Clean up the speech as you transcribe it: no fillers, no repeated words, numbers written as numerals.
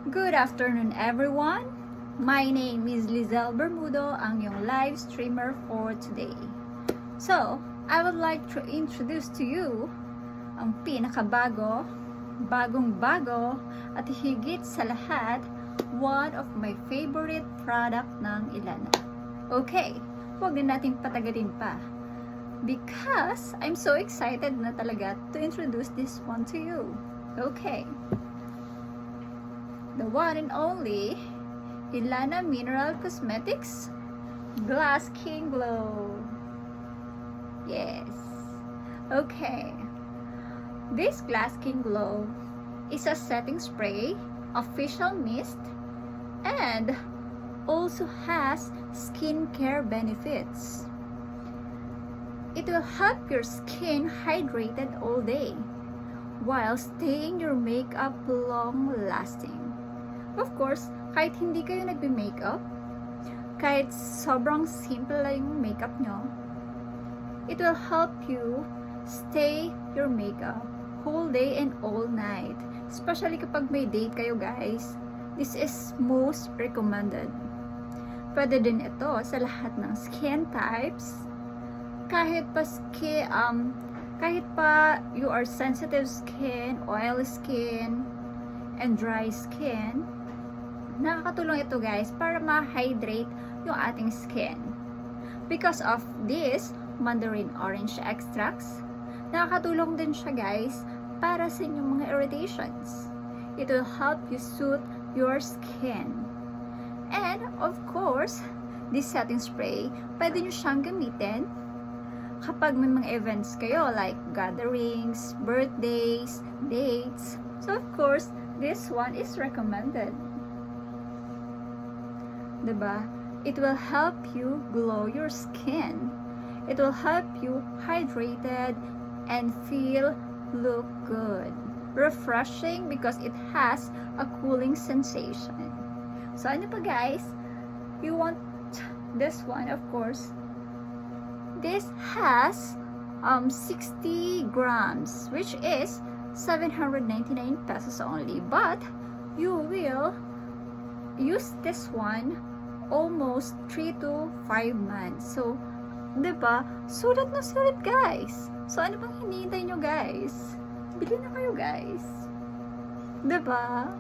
Good afternoon, everyone. My name is Lizelle Bermudo, ang iyong live streamer for today. So, I would like to introduce to you ang pinakabago, bagong-bago, at higit sa lahat, one of my favorite product ng Ilana. Okay, huwag na nating patagalin pa. Because I'm so excited na talaga to introduce this one to you. Okay. The one and only Ilana Mineral Cosmetics Glass Skin Glow. Yes. Okay. This Glass Skin Glow is a setting spray, a facial mist, and also has skincare benefits. It will help your skin hydrated all day while staying your makeup long lasting. Of course, kahit hindi kayo nagbe-makeup, kahit sobrang simple lang yung makeup nyo, it will help you stay your makeup whole day and all night. Especially kapag may date kayo, guys. This is most recommended. Pwede din ito sa lahat ng skin types. Kahit pa you are sensitive skin, oily skin, and dry skin, nakakatulong ito, guys, para ma-hydrate yung ating skin. Because of this mandarin orange extracts, nakakatulong din siya, guys, para sa inyong mga irritations. It will help you soothe your skin. And of course, this setting spray, pwede nyo siyang gamitin kapag may mga events kayo like gatherings, birthdays, dates. So of course, this one is recommended. Diba? It will help you glow your skin. It will help you hydrated and look good. Refreshing because it has a cooling sensation. So ano pa, guys? You want this one, of course. This has 60 grams, which is 799 pesos only. But you will use this one almost 3 to 5 months. So, diba? Sulit na sulit, guys. So, ano bang hinihintay nyo, guys? Bili na kayo, guys. Diba?